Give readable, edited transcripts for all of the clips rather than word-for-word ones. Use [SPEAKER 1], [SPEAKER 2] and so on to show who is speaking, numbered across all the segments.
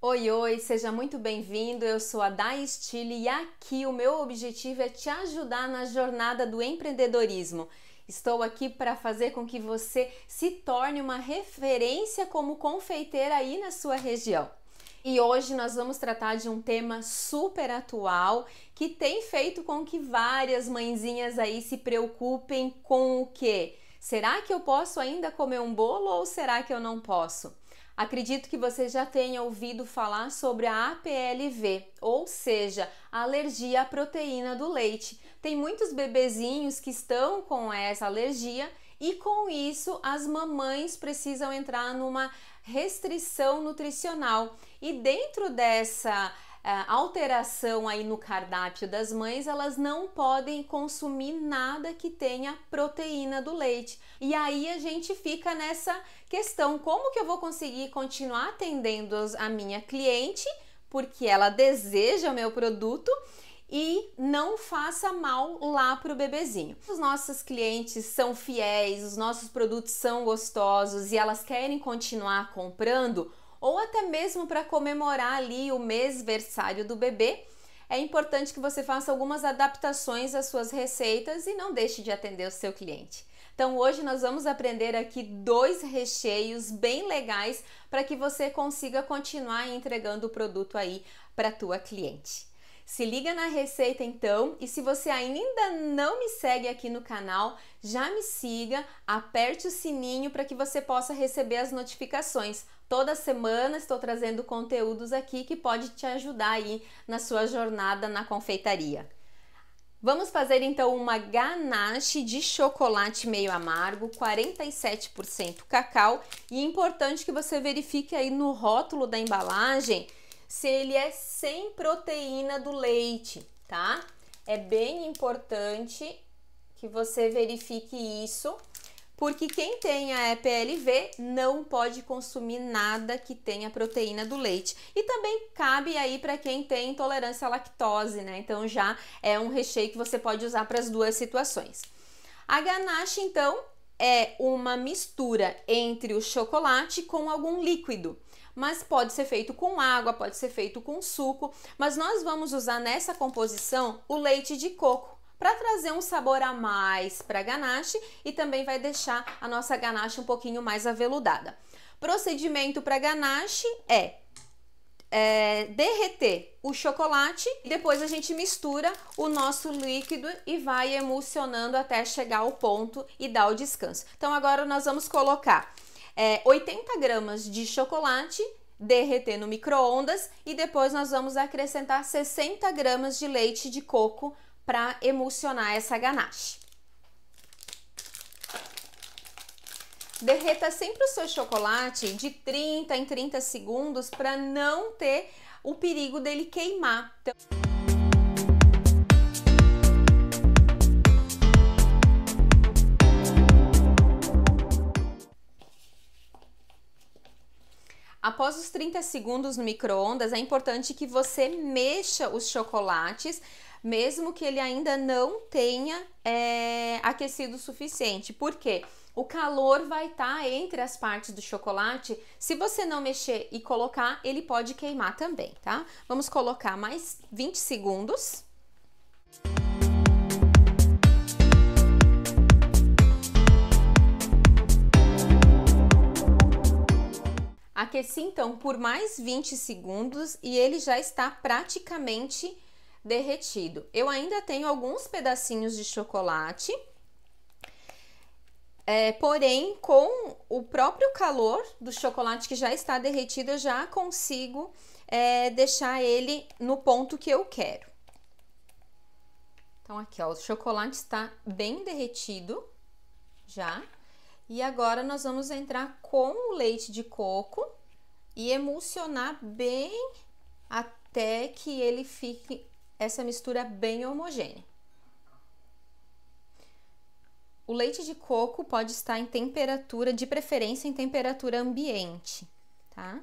[SPEAKER 1] Oi, oi, seja muito bem-vindo. Eu sou a Day Stille e aqui o meu objetivo é te ajudar na jornada do empreendedorismo. Estou aqui para fazer com que você se torne uma referência como confeiteira aí na sua região. E hoje nós vamos tratar de um tema super atual que tem feito com que várias mãezinhas aí se preocupem com o quê? Será que eu posso ainda comer um bolo ou será que eu não posso? Acredito que você já tenha ouvido falar sobre a APLV, ou seja, a alergia à proteína do leite. Tem muitos bebezinhos que estão com essa alergia e com isso as mamães precisam entrar numa restrição nutricional. E dentro dessa alteração aí no cardápio das mães, elas não podem consumir nada que tenha proteína do leite. E aí a gente fica nessa questão, como que eu vou conseguir continuar atendendo a minha cliente, porque ela deseja o meu produto e não faça mal lá para o bebezinho. Os nossos clientes são fiéis, os nossos produtos são gostosos e elas querem continuar comprando, ou até mesmo para comemorar ali o mêsversário do bebê, é importante que você faça algumas adaptações às suas receitas e não deixe de atender o seu cliente. Então hoje nós vamos aprender aqui 2 recheios bem legais para que você consiga continuar entregando o produto aí para a tua cliente. Se liga na receita então, e se você ainda não me segue aqui no canal, já me siga, aperte o sininho para que você possa receber as notificações. Toda semana estou trazendo conteúdos aqui que pode te ajudar aí na sua jornada na confeitaria. Vamos fazer então uma ganache de chocolate meio amargo, 47% cacau, e é importante que você verifique aí no rótulo da embalagem se ele é sem proteína do leite, tá? É bem importante que você verifique isso, porque quem tem a APLV não pode consumir nada que tenha proteína do leite. E também cabe aí para quem tem intolerância à lactose, né? Então já é um recheio que você pode usar para as duas situações. A ganache, então, é uma mistura entre o chocolate com algum líquido. Mas pode ser feito com água, pode ser feito com suco, mas nós vamos usar nessa composição o leite de coco para trazer um sabor a mais para a ganache e também vai deixar a nossa ganache um pouquinho mais aveludada. Procedimento para ganache é derreter o chocolate e depois a gente mistura o nosso líquido e vai emulsionando até chegar ao ponto e dar o descanso. Então agora nós vamos colocar 80 gramas de chocolate, derreter no micro-ondas e depois nós vamos acrescentar 60 gramas de leite de coco para emulsionar essa ganache. Derreta sempre o seu chocolate de 30 em 30 segundos para não ter o perigo dele queimar. Após os 30 segundos no micro-ondas, é importante que você mexa os chocolates, mesmo que ele ainda não tenha aquecido o suficiente. Por quê? O calor vai estar entre as partes do chocolate. Se você não mexer e colocar, ele pode queimar também, tá? Vamos colocar mais 20 segundos. Aqueci então por mais 20 segundos e ele já está praticamente derretido. Eu ainda tenho alguns pedacinhos de chocolate, porém com o próprio calor do chocolate que já está derretido, eu já consigo deixar ele no ponto que eu quero. Então aqui ó, o chocolate está bem derretido já. E agora nós vamos entrar com o leite de coco e emulsionar bem até que ele fique essa mistura bem homogênea. O leite de coco pode estar em temperatura, de preferência em temperatura ambiente, tá?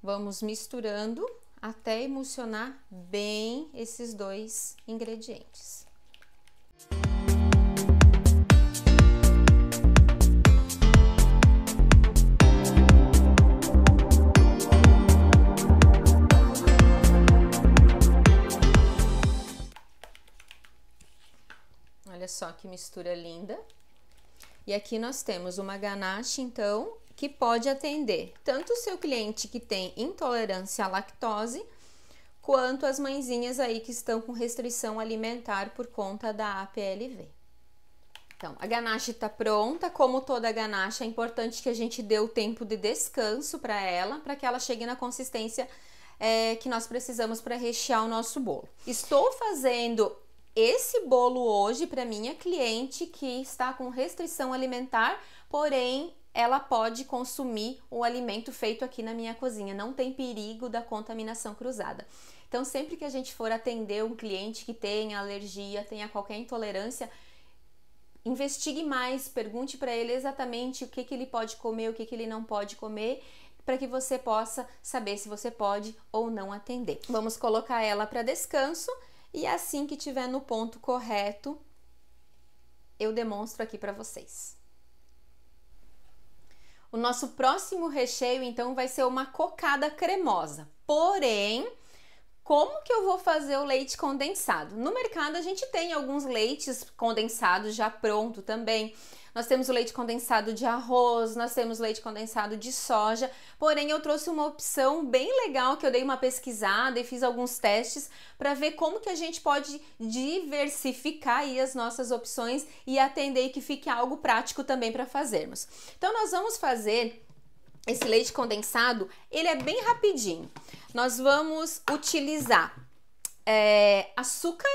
[SPEAKER 1] Vamos misturando até emulsionar bem esses 2 ingredientes. só que mistura linda. E aqui nós temos uma ganache, então, que pode atender tanto o seu cliente que tem intolerância à lactose, quanto as mãezinhas aí que estão com restrição alimentar por conta da APLV. Então, a ganache está pronta. Como toda ganache, é importante que a gente dê o tempo de descanso para que ela chegue na consistência que nós precisamos para rechear o nosso bolo. Estou fazendo esse bolo hoje para minha cliente que está com restrição alimentar, porém ela pode consumir o alimento feito aqui na minha cozinha, não tem perigo da contaminação cruzada. Então, sempre que a gente for atender um cliente que tenha alergia, tenha qualquer intolerância, investigue mais, pergunte para ele exatamente o que ele pode comer, o que ele não pode comer, para que você possa saber se você pode ou não atender. Vamos colocar ela para descanso e assim que tiver no ponto correto, eu demonstro aqui para vocês. O nosso próximo recheio, então, vai ser uma cocada cremosa. Porém, como que eu vou fazer o leite condensado? No mercado a gente tem alguns leites condensados já pronto também. Nós temos o leite condensado de arroz, nós temos leite condensado de soja, porém eu trouxe uma opção bem legal que eu dei uma pesquisada e fiz alguns testes para ver como que a gente pode diversificar aí as nossas opções e atender e que fique algo prático também para fazermos. Então nós vamos fazer esse leite condensado, ele é bem rapidinho. Nós vamos utilizar açúcar,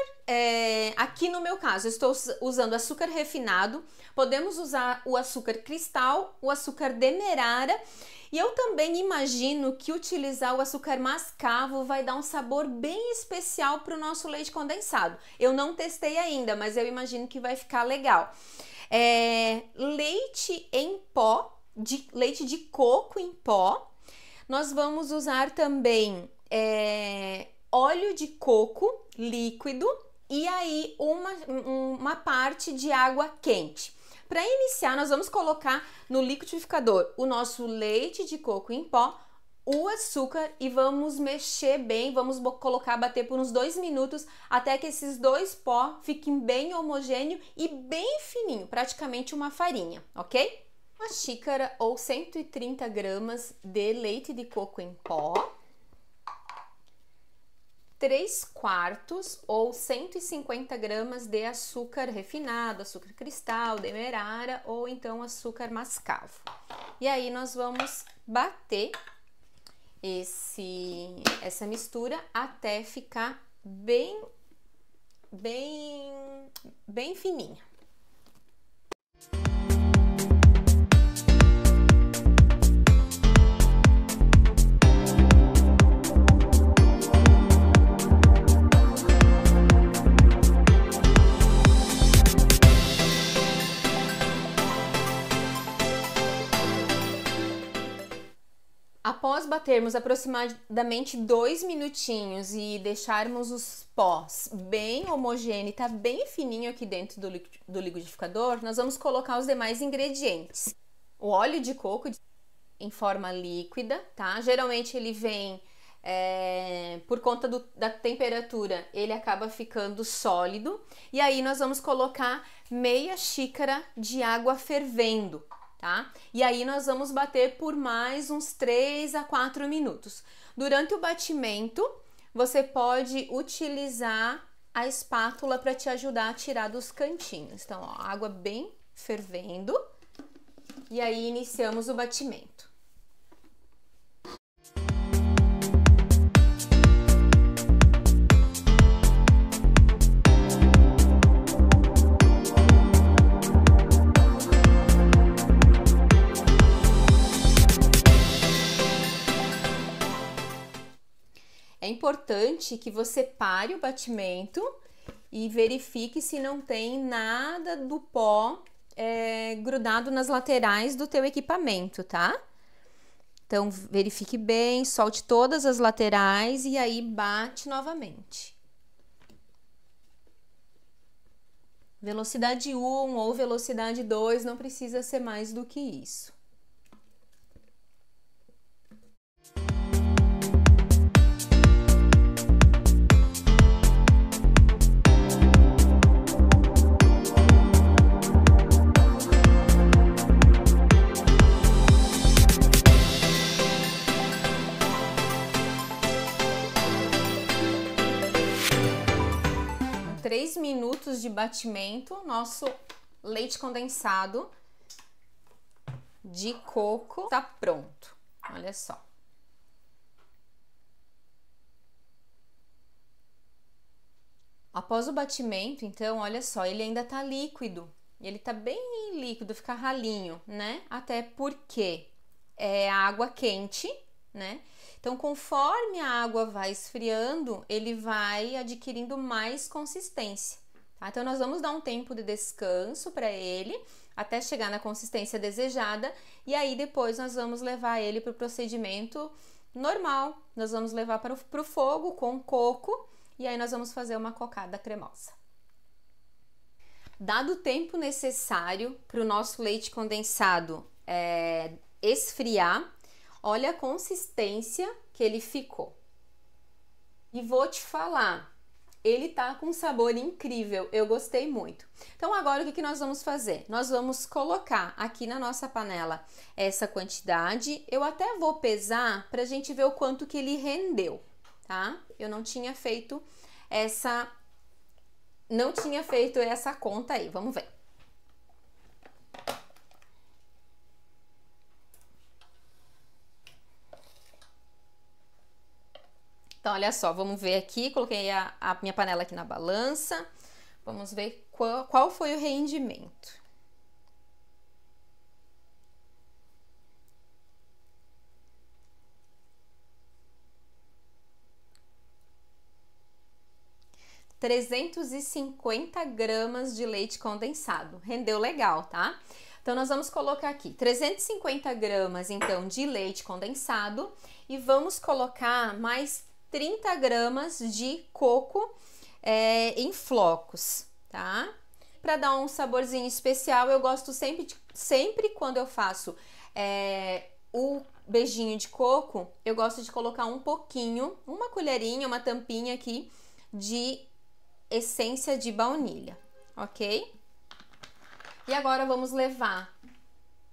[SPEAKER 1] aqui no meu caso eu estou usando açúcar refinado, podemos usar o açúcar cristal, o açúcar demerara, e eu também imagino que utilizar o açúcar mascavo vai dar um sabor bem especial para o nosso leite condensado. Eu não testei ainda, mas eu imagino que vai ficar legal. Leite em pó, leite de coco em pó. Nós vamos usar também óleo de coco líquido e aí uma parte de água quente. Para iniciar, nós vamos colocar no liquidificador o nosso leite de coco em pó, o açúcar e vamos mexer bem, vamos bater por uns 2 minutos até que esses dois pó fiquem bem homogêneo e bem fininho, praticamente uma farinha, ok? Uma xícara ou 130 gramas de leite de coco em pó, 3/4 ou 150 gramas de açúcar refinado, açúcar cristal, demerara ou então açúcar mascavo. E aí nós vamos bater essa mistura até ficar bem fininha. Após batermos aproximadamente 2 minutinhos e deixarmos os pós bem homogêneos, tá bem fininho aqui dentro do liquidificador, nós vamos colocar os demais ingredientes. O óleo de coco em forma líquida, tá? Geralmente ele vem, por conta da temperatura, ele acaba ficando sólido. E aí nós vamos colocar meia xícara de água fervendo. Tá? E aí nós vamos bater por mais uns 3 a 4 minutos. Durante o batimento, você pode utilizar a espátula para te ajudar a tirar dos cantinhos. Então, ó, água bem fervendo. E aí iniciamos o batimento. É importante que você pare o batimento e verifique se não tem nada do pó grudado nas laterais do teu equipamento, tá? Então, verifique bem, solte todas as laterais e aí bate novamente. Velocidade 1 ou velocidade 2 não precisa ser mais do que isso. batimento, nosso leite condensado de coco tá pronto. Olha só. Após o batimento, então, olha só, ele ainda tá líquido. Ele tá bem líquido, fica ralinho, né? Até porque é água quente, né? Então, conforme a água vai esfriando, ele vai adquirindo mais consistência, tá? Então, nós vamos dar um tempo de descanso para ele, até chegar na consistência desejada, e aí depois nós vamos levar ele para o procedimento normal. Nós vamos levar para o fogo com coco, e aí nós vamos fazer uma cocada cremosa. Dado o tempo necessário para o nosso leite condensado esfriar, olha a consistência que ele ficou. E vou te falar, ele tá com um sabor incrível, eu gostei muito. Então agora o que nós vamos fazer? Nós vamos colocar aqui na nossa panela essa quantidade. Eu até vou pesar pra gente ver o quanto que ele rendeu, tá? Eu não tinha feito essa conta aí, vamos ver. Então, olha só, vamos ver aqui, coloquei a minha panela aqui na balança, vamos ver qual foi o rendimento. ...350 gramas de leite condensado, rendeu legal, tá? Então, nós vamos colocar aqui 350 gramas, então, de leite condensado e vamos colocar mais 30 gramas de coco em flocos, tá? Para dar um saborzinho especial, eu gosto sempre quando eu faço o beijinho de coco, eu gosto de colocar um pouquinho, uma colherinha, uma tampinha aqui de essência de baunilha, ok? E agora vamos levar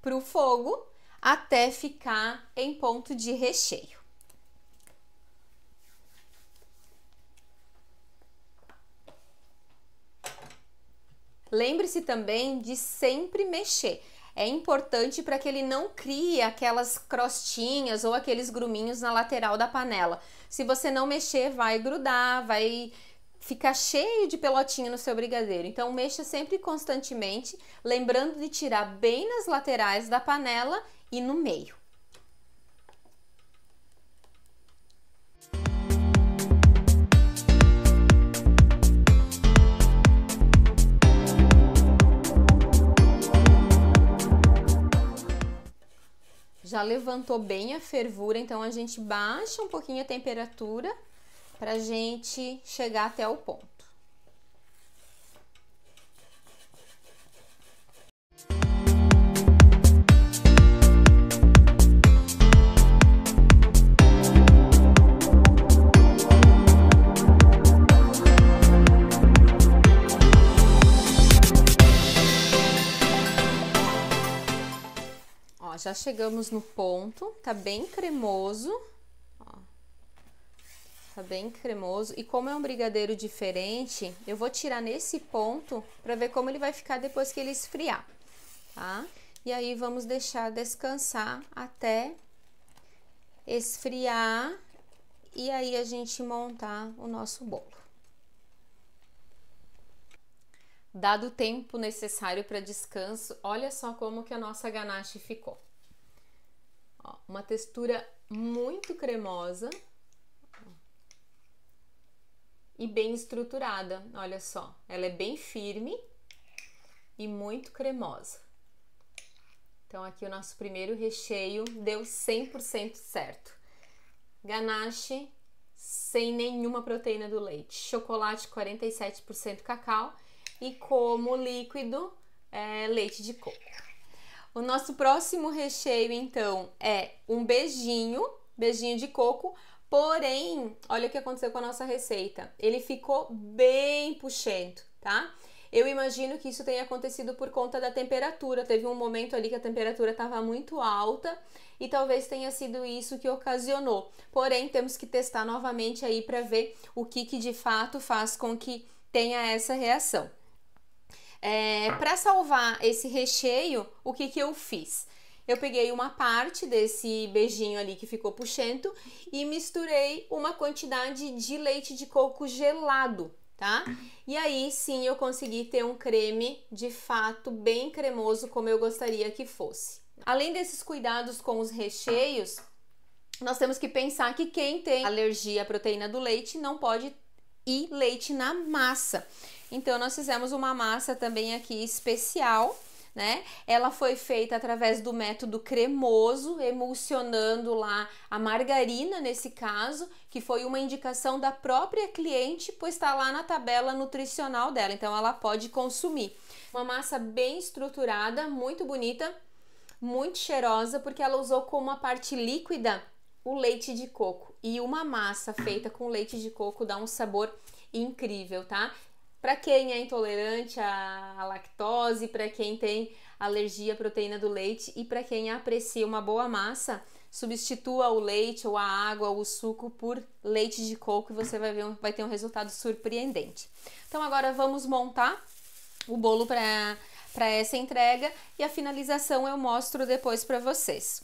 [SPEAKER 1] para o fogo até ficar em ponto de recheio. Lembre-se também de sempre mexer. É importante para que ele não crie aquelas crostinhas ou aqueles gruminhos na lateral da panela. Se você não mexer, vai grudar, vai ficar cheio de pelotinha no seu brigadeiro. Então, mexa sempre constantemente, lembrando de tirar bem nas laterais da panela e no meio. Já levantou bem a fervura, então a gente baixa um pouquinho a temperatura pra gente chegar até o ponto. Já chegamos no ponto, tá bem cremoso, ó, tá bem cremoso. E como é um brigadeiro diferente, eu vou tirar nesse ponto para ver como ele vai ficar depois que ele esfriar, tá? E aí vamos deixar descansar até esfriar e aí a gente montar o nosso bolo. Dado o tempo necessário para descanso, olha só como que a nossa ganache ficou. Ó, uma textura muito cremosa e bem estruturada, olha só. Ela é bem firme e muito cremosa. Então, aqui o nosso primeiro recheio deu 100% certo. Ganache sem nenhuma proteína do leite. Chocolate 47% cacau e como líquido leite de coco. O nosso próximo recheio, então, é um beijinho de coco, porém, olha o que aconteceu com a nossa receita. Ele ficou bem puxento, tá? Eu imagino que isso tenha acontecido por conta da temperatura. Teve um momento ali que a temperatura estava muito alta e talvez tenha sido isso que ocasionou. Porém, temos que testar novamente aí para ver o que de fato faz com que tenha essa reação. Para salvar esse recheio, o que eu fiz? Eu peguei uma parte desse beijinho ali que ficou puxento e misturei uma quantidade de leite de coco gelado, tá? E aí sim eu consegui ter um creme de fato bem cremoso como eu gostaria que fosse. Além desses cuidados com os recheios, nós temos que pensar que quem tem alergia à proteína do leite não pode ir leite na massa. Então nós fizemos uma massa também aqui especial, né? Ela foi feita através do método cremoso, emulsionando lá a margarina nesse caso, que foi uma indicação da própria cliente, pois está lá na tabela nutricional dela, então ela pode consumir. Uma massa bem estruturada, muito bonita, muito cheirosa, porque ela usou como a parte líquida o leite de coco. E uma massa feita com leite de coco dá um sabor incrível, tá? Para quem é intolerante à lactose, para quem tem alergia à proteína do leite e para quem aprecia uma boa massa, substitua o leite ou a água ou o suco por leite de coco e você vai ter um resultado surpreendente. Então agora vamos montar o bolo para essa entrega e a finalização eu mostro depois para vocês.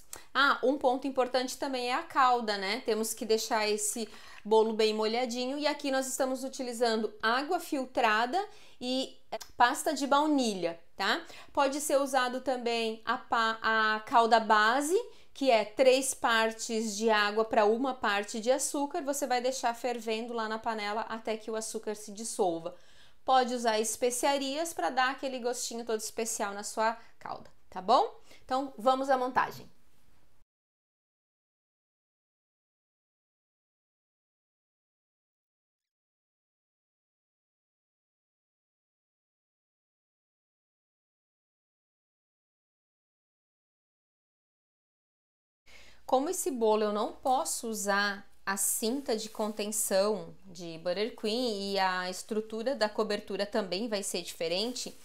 [SPEAKER 1] Um ponto importante também é a calda, né? Temos que deixar esse bolo bem molhadinho e aqui nós estamos utilizando água filtrada e pasta de baunilha, tá? Pode ser usado também a calda base, que é 3 partes de água para 1 parte de açúcar. Você vai deixar fervendo lá na panela até que o açúcar se dissolva. Pode usar especiarias para dar aquele gostinho todo especial na sua calda, tá bom? Então vamos à montagem. Como esse bolo eu não posso usar a cinta de contenção de Buttercream e a estrutura da cobertura também vai ser diferente,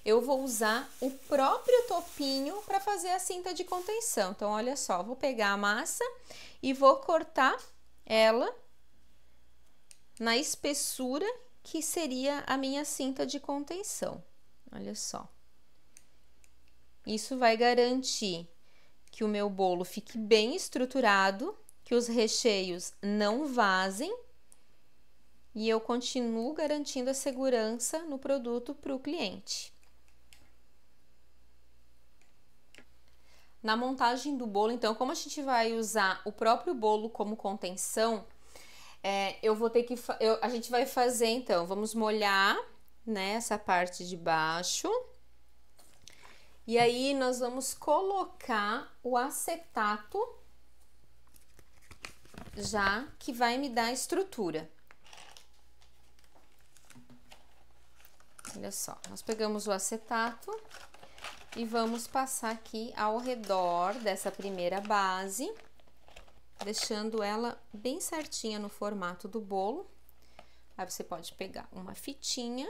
[SPEAKER 1] eu vou usar o próprio topinho para fazer a cinta de contenção. Então, olha só, vou pegar a massa e vou cortar ela na espessura que seria a minha cinta de contenção. Olha só. Isso vai garantir que o meu bolo fique bem estruturado, que os recheios não vazem e eu continuo garantindo a segurança no produto para o cliente. Na montagem do bolo, então, como a gente vai usar o próprio bolo como contenção, a gente vai fazer, então, vamos molhar, né, essa parte de baixo. E aí, nós vamos colocar o acetato, já que vai me dar estrutura. Olha só, nós pegamos o acetato e vamos passar aqui ao redor dessa primeira base, deixando ela bem certinha no formato do bolo. Aí você pode pegar uma fitinha.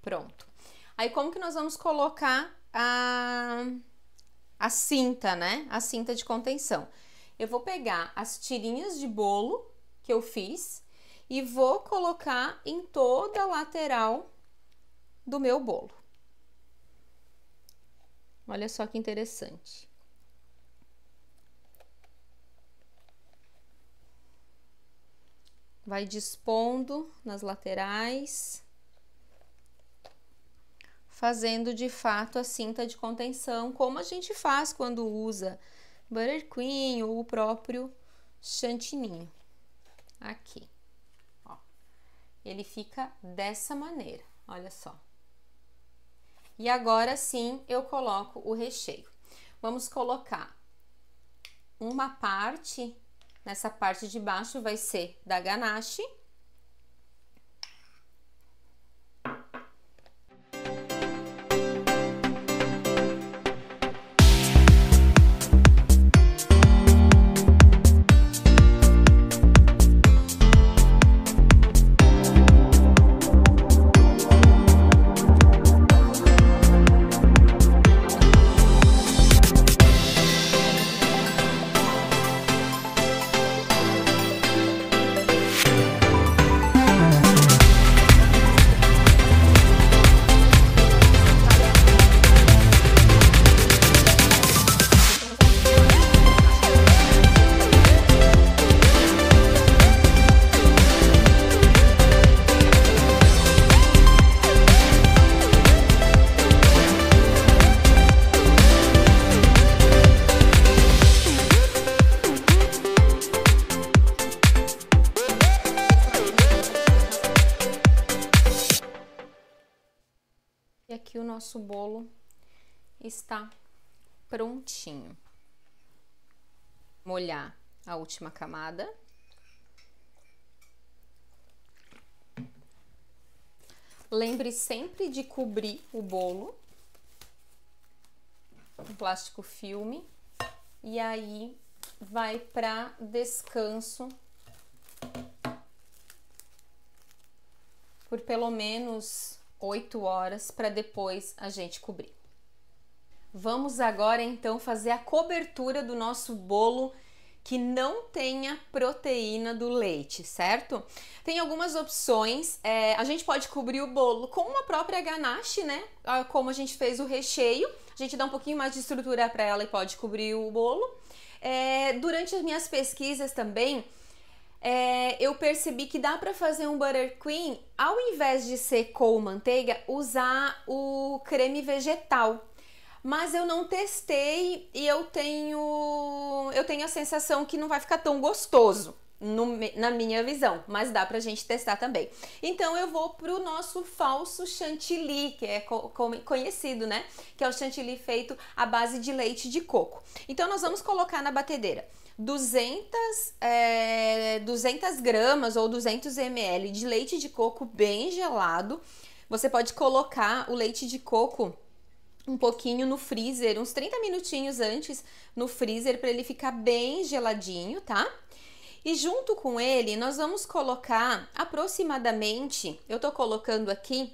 [SPEAKER 1] Pronto. Aí, como que nós vamos colocar a cinta, né? A cinta de contenção. Eu vou pegar as tirinhas de bolo que eu fiz e vou colocar em toda a lateral do meu bolo. Olha só que interessante. Vai dispondo nas laterais, fazendo de fato a cinta de contenção, como a gente faz quando usa Buttercream ou o próprio chantininho. Aqui, ó. Ele fica dessa maneira, olha só. E agora sim eu coloco o recheio. Vamos colocar uma parte, nessa parte de baixo vai ser da ganache. nosso bolo está prontinho. Molhar a última camada. Lembre sempre de cobrir o bolo com plástico filme e aí vai para descanso por pelo menos 8 horas para depois a gente cobrir. Vamos agora então fazer a cobertura do nosso bolo que não tenha proteína do leite, certo? Tem algumas opções, a gente pode cobrir o bolo com uma própria ganache, né? Como a gente fez o recheio, a gente dá um pouquinho mais de estrutura para ela e pode cobrir o bolo. Durante as minhas pesquisas também, eu percebi que dá para fazer um buttercream, ao invés de ser com manteiga, usar o creme vegetal. Mas eu não testei e eu tenho a sensação que não vai ficar tão gostoso, na minha visão, mas dá pra gente testar também. Então eu vou pro nosso falso chantilly, que é conhecido, né? Que é o chantilly feito à base de leite de coco. Então nós vamos colocar na batedeira 200 gramas ou 200 ml de leite de coco bem gelado. Você pode colocar o leite de coco um pouquinho no freezer, uns 30 minutinhos antes no freezer, para ele ficar bem geladinho, tá? E junto com ele, nós vamos colocar aproximadamente, eu tô colocando aqui,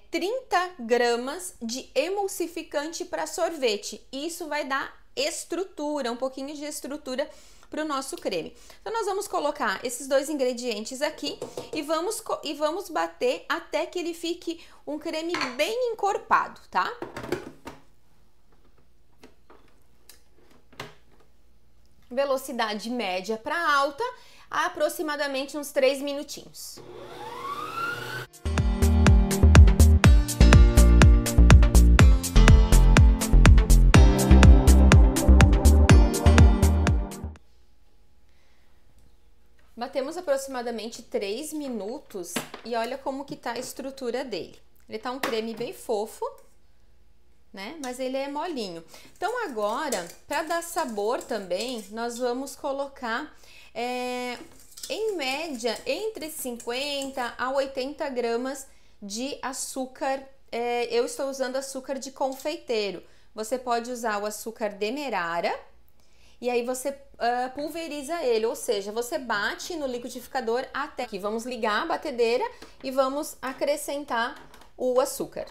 [SPEAKER 1] 30 gramas de emulsificante para sorvete. Isso vai dar estrutura, um pouquinho de estrutura para o nosso creme. Então nós vamos colocar esses dois ingredientes aqui e vamos bater até que ele fique um creme bem encorpado, tá? Velocidade média para alta, aproximadamente uns 3 minutinhos. Batemos aproximadamente 3 minutos e olha como que tá a estrutura dele. Ele tá um creme bem fofo, né? Mas ele é molinho. Então agora, para dar sabor também, nós vamos colocar, em média, entre 50 a 80 gramas de açúcar. Eu estou usando açúcar de confeiteiro. Você pode usar o açúcar demerara. E aí você pulveriza ele, ou seja, você bate no liquidificador até aqui. Vamos ligar a batedeira e vamos acrescentar o açúcar.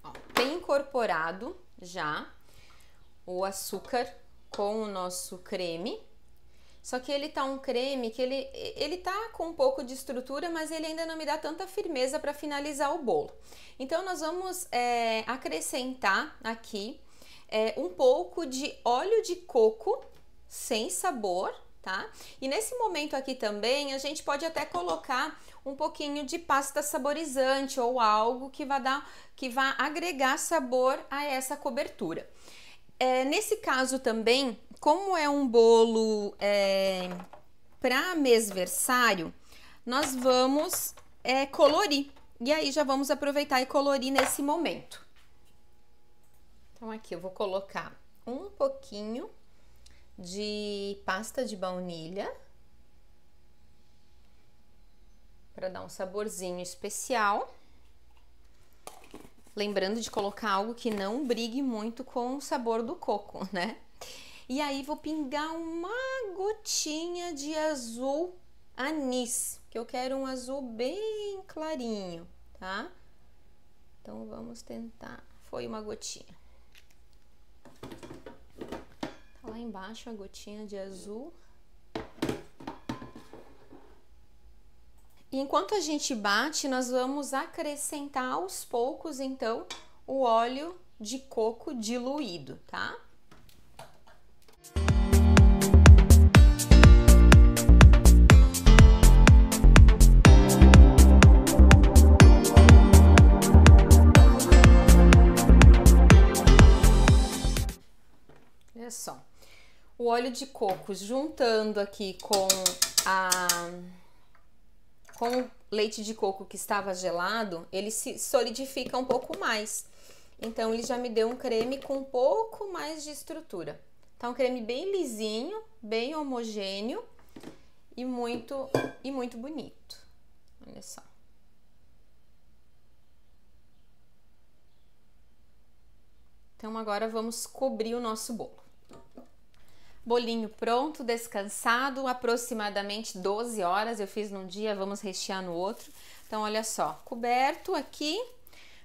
[SPEAKER 1] Ó, tem incorporado já o açúcar com o nosso creme, só que ele tá um creme que ele tá com um pouco de estrutura, mas ele ainda não me dá tanta firmeza para finalizar o bolo. Então nós vamos acrescentar aqui um pouco de óleo de coco sem sabor, tá? E nesse momento aqui também a gente pode até colocar um pouquinho de pasta saborizante ou algo que vai agregar sabor a essa cobertura. Nesse caso também, como é um bolo para mêsversário, nós vamos colorir. E aí já vamos aproveitar e colorir nesse momento. Então aqui eu vou colocar um pouquinho de pasta de baunilha para dar um saborzinho especial. Lembrando de colocar algo que não brigue muito com o sabor do coco, né? E aí vou pingar uma gotinha de azul anis, que eu quero um azul bem clarinho, tá? Então vamos tentar. Foi uma gotinha. Tá lá embaixo a gotinha de azul. E enquanto a gente bate, nós vamos acrescentar aos poucos, então, o óleo de coco diluído, tá? óleo de coco juntando aqui com o leite de coco que estava gelado, ele se solidifica um pouco mais. Então, ele já me deu um creme com um pouco mais de estrutura. Tá um creme bem lisinho, bem homogêneo e muito bonito. Olha só. Então, agora vamos cobrir o nosso bolo. Bolinho pronto, descansado, aproximadamente 12 horas. Eu fiz num dia, vamos rechear no outro. Então, olha só, coberto aqui.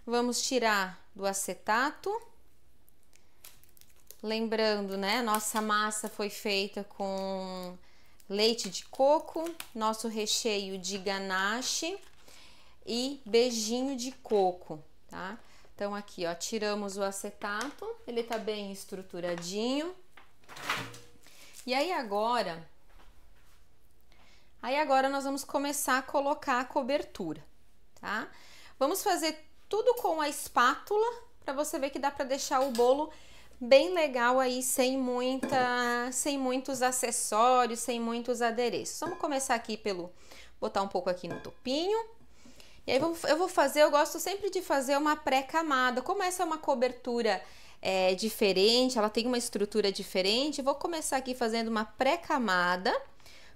[SPEAKER 1] Vamos tirar do acetato. Lembrando, né? Nossa massa foi feita com leite de coco, nosso recheio de ganache e beijinho de coco, tá? Então, aqui, ó, tiramos o acetato, ele tá bem estruturadinho. E aí agora nós vamos começar a colocar a cobertura, tá? Vamos fazer tudo com a espátula, para você ver que dá para deixar o bolo bem legal aí, sem muitos acessórios, sem muitos adereços. Vamos começar aqui botar um pouco aqui no topinho. E aí eu gosto sempre de fazer uma pré-camada. Como essa é uma cobertura diferente, ela tem uma estrutura diferente, vou começar aqui fazendo uma pré-camada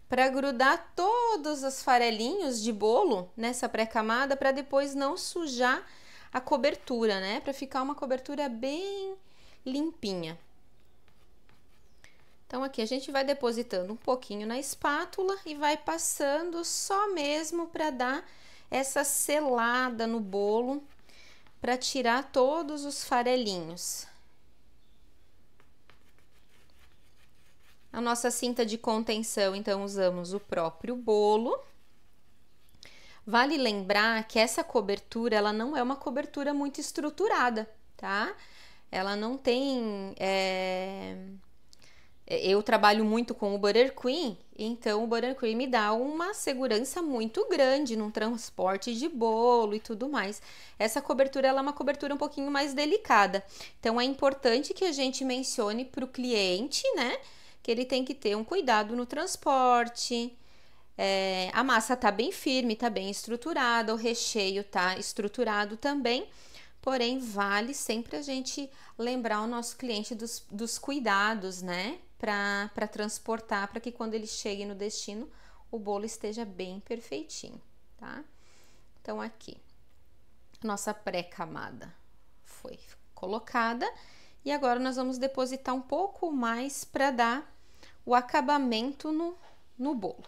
[SPEAKER 1] para grudar todos os farelinhos de bolo nessa pré-camada, para depois não sujar a cobertura, né? Para ficar uma cobertura bem limpinha. Então, aqui a gente vai depositando um pouquinho na espátula e vai passando só mesmo para dar essa selada no bolo, para tirar todos os farelinhos. A nossa cinta de contenção, então, usamos o próprio bolo. Vale lembrar que essa cobertura, ela não é uma cobertura muito estruturada, tá? Ela não tem... Eu trabalho muito com o Buttercream, então o Buttercream me dá uma segurança muito grande no transporte de bolo e tudo mais. Essa cobertura, ela é uma cobertura um pouquinho mais delicada. Então, é importante que a gente mencione para o cliente, né? Que ele tem que ter um cuidado no transporte. A massa tá bem firme, tá bem estruturada, o recheio tá estruturado também. Porém, vale sempre a gente lembrar o nosso cliente dos cuidados, né? Para transportar, para que quando ele chegue no destino, o bolo esteja bem perfeitinho, tá? Então, aqui, nossa pré-camada foi colocada. E agora, nós vamos depositar um pouco mais para dar o acabamento no bolo.